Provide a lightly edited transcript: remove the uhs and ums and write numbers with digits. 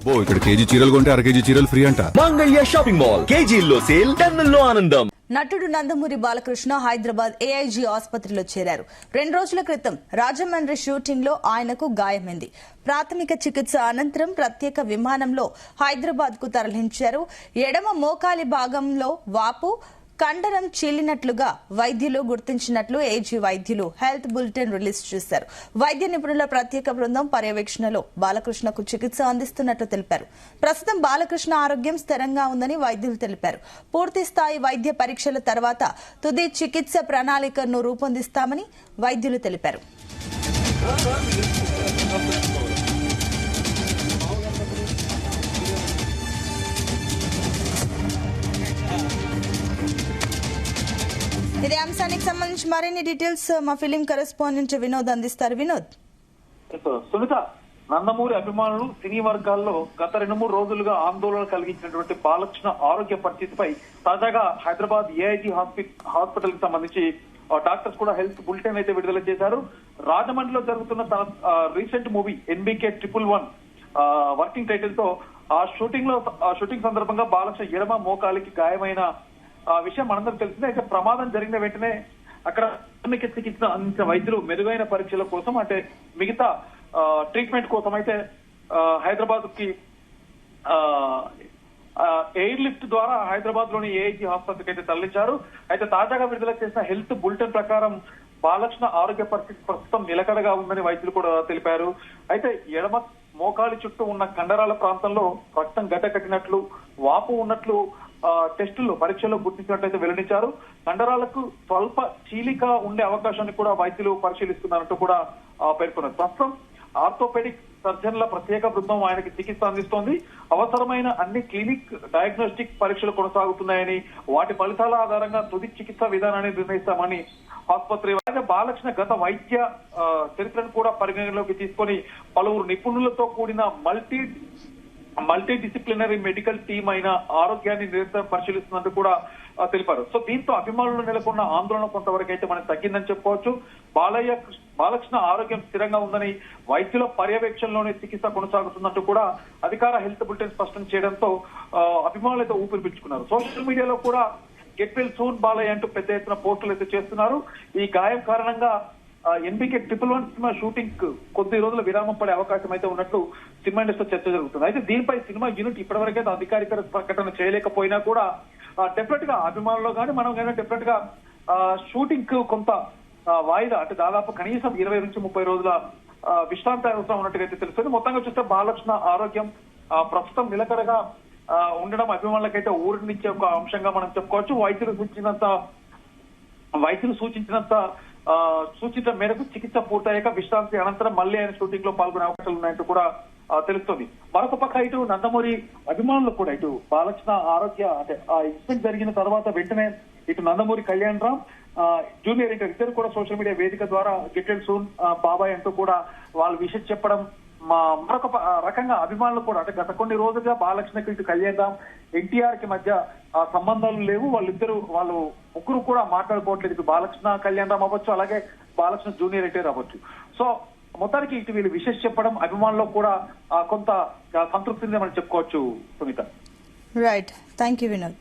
ఇక్కడ కేజీ చీరలు కొంటే అర కేజీ చీరలు ఫ్రీ అంట. మంగళ్య షాపింగ్ మాల్ కేజీల్లో సేల్, టన్నుల్లో ఆనందం. నటుడు నందమూరి బాలకృష్ణ హైదరాబాద్ ఏఐజీ ఆసుపత్రిలో చేరారు. 2 రోజుల క్రితం రాజమండ్రి షూటింగ్ లో ఆయనకు గాయమైంది. ప్రాథమిక చికిత్స అనంతరం ప్రత్యేక విమానంలో హైదరాబాద్ కు తరలించారు. ఎడమ మోకాలి భాగంలో వాపు, కండరం చీలినట్లుగా వైద్యులు గుర్తించినట్లు ఏజీ వైద్యులు హెల్త్ బులెటిన్ రిలీజ్ చేశారు. వైద్య నిపుణుల ప్రత్యేక బృందం పర్యవేక్షణలో బాలకృష్ణకు చికిత్స అందిస్తున్నట్లు తెలిపారు. ప్రస్తుతం బాలకృష్ణ ఆరోగ్యం స్థిరంగా ఉందని వైద్యులు తెలిపారు. పూర్తి స్థాయి వైద్య పరీక్షల తర్వాత తుది చికిత్స ప్రణాళికను రూపొందిస్తామని వైద్యులు తెలిపారు. ఇదే అంశానికి సంబంధించి మరిన్ని డీటెయిల్స్ మా ఫిలిం కరెస్పాండెంట్ వినోద్ అందిస్తారు. వినోద్, సునీత, నందమూరి అభిమానులు సినీ వర్గాల్లో గత 2-3 రోజులుగా ఆందోళన కలిగించినటువంటి బాలకృష్ణ ఆరోగ్య పరిస్థితిపై తాజాగా హైదరాబాద్ ఏఐజీ హాస్పిటల్ కి సంబంధించి డాక్టర్స్ కూడా హెల్త్ బులెటిన్ అయితే విడుదల చేశారు. రాజమండ్రిలో జరుగుతున్న తన recent movie NBK 111 working title తో ఆ షూటింగ్ సందర్భంగా బాలకృష్ణ ఎడమ మోకాలికి గాయమైన విషయం మనందరికి తెలిసిందే. అయితే ప్రమాదం జరిగిన వెంటనే అక్కడ ప్రాథమిక చికిత్స అందించిన వైద్యులు మెరుగైన పరీక్షల కోసం, అంటే మిగతా ట్రీట్మెంట్ కోసం అయితే హైదరాబాద్ కి ఎయిర్ లిఫ్ట్ ద్వారా హైదరాబాద్ లోని ఏఐజీ ఆసుపత్రికి అయితే తరలించారు. అయితే తాజాగా విడుదల చేసిన హెల్త్ బులెటిన్ ప్రకారం బాలకృష్ణ ఆరోగ్య పరిస్థితి ప్రస్తుతం నిలకడగా ఉందని వైద్యులు కూడా తెలిపారు. అయితే ఎడమ మోకాలి చుట్టూ ఉన్న కండరాల ప్రాంతంలో రక్తం గడ్డకట్టినట్లు, వాపు ఉన్నట్లు టెస్టుల్లో పరీక్షల్లో గుర్తించినట్లయితే వెల్లడించారు. కండరాలకు స్వల్ప చీలిక ఉండే అవకాశాన్ని కూడా వైద్యులు పరిశీలిస్తున్నారంటూ కూడా పేర్కొన్నారు. ప్రస్తుతం ఆర్థోపెడిక్ సర్జన్ల ప్రత్యేక బృందం ఆయనకి చికిత్స అందిస్తోంది. అవసరమైన అన్ని క్లినిక్ డయాగ్నోస్టిక్ పరీక్షలు కొనసాగుతున్నాయని, వాటి ఫలితాల ఆధారంగా తుది చికిత్సా విధానాన్ని నిర్ణయిస్తామని ఆసుపత్రి బాలకృష్ణ గత వైద్య చరిత్రను కూడా పరిగణలోకి తీసుకొని పలువురు నిపుణులతో కూడిన మల్టీ డిసిప్లినరీ మెడికల్ టీమ్ అయిన ఆరోగ్యాన్ని నిరంతరం పరిశీలిస్తున్నట్టు కూడా తెలిపారు. సో దీంతో అభిమానులు నెలకొన్న ఆందోళన కొంతవరకు అయితే మనకు తగ్గిందని చెప్పుకోవచ్చు. బాలకృష్ణ ఆరోగ్యం స్థిరంగా ఉందని, వైద్యుల పర్యవేక్షణలోనే చికిత్స కొనసాగుతున్నట్టు కూడా అధికార హెల్త్ బులెటిన్ స్పష్టం చేయడంతో అభిమానులు అయితే ఊపిరి పీల్చుకున్నారు. సోషల్ మీడియాలో కూడా గెట్ వెల్ సూన్ బాలయ్య అంటూ పెద్ద ఎత్తున పోస్టులు అయితే చేస్తున్నారు. ఈ గాయం కారణంగా NBK 111 సినిమా షూటింగ్ కొద్ది రోజుల విరామం పడే అవకాశం అయితే ఉన్నట్లు సినిమా ఇండస్ట్రీ చర్చ జరుగుతుంది. అయితే దీనిపై సినిమా యూనిట్ ఇప్పటివరకైతే అధికారిక ప్రకటన చేయలేకపోయినా కూడా డెఫినెట్ గా అభిమానుల్లో కానీ మనం కానీ డెఫినెట్ గా షూటింగ్ కు కొంత వాయిదా, అంటే దాదాపు కనీసం 20 నుంచి 30 రోజుల విశ్రాంతి అవసరం ఉన్నట్టుగా అయితే తెలుస్తుంది. మొత్తంగా చూస్తే బాలకృష్ణ ఆరోగ్యం ప్రస్తుతం నిలకడగా ఉండడం అభిమానులకైతే ఊరినిచ్చే ఒక అంశంగా మనం చెప్పుకోవచ్చు. వైద్యులు సూచించిన మేరకు చికిత్స పూర్తయ్యాక విశ్రాంతి అనంతరం మళ్లీ ఆయన షూటింగ్ లో పాల్గొనే అవకాశాలు ఉన్నాయంటూ కూడా తెలుస్తుంది. మరొక పక్క ఇటు నందమూరి అభిమానులు కూడా ఇటు బాలకృష్ణ ఆరోగ్య, అంటే ఆ ఇన్సిడెంట్ జరిగిన తర్వాత వెంటనే ఇటు నందమూరి కళ్యాణ్ రామ్, జూనియర్ ఇంటర్ ఇద్దరు కూడా సోషల్ మీడియా వేదిక ద్వారా గెట్ వెల్ సూన్ బాబాయ్ అంటూ కూడా వాళ్ళు విషయం చెప్పడం, మరొక రకంగా అభిమానులు కూడా, అంటే గత కొన్ని రోజులుగా బాలకృష్ణకి ఇటు కళ్యాణ్ రామ్, NTR కి మధ్య సంబంధాలు లేవు. వాళ్ళు ముగ్గురు కూడా మాట్లాడుకోవట్లేదు. ఇటు బాలకృష్ణ కళ్యాణ్ రామ్ అవ్వచ్చు, అలాగే బాలకృష్ణ జూనియర్ ఎన్టీఆర్ అవ్వచ్చు. సో మొత్తానికి ఇటు వీళ్ళు విషయం చెప్పడం అభిమానుల్లో కూడా కొంత సంతృప్తిని మనం చెప్పుకోవచ్చు. Sunitha, right, thank you Vinod.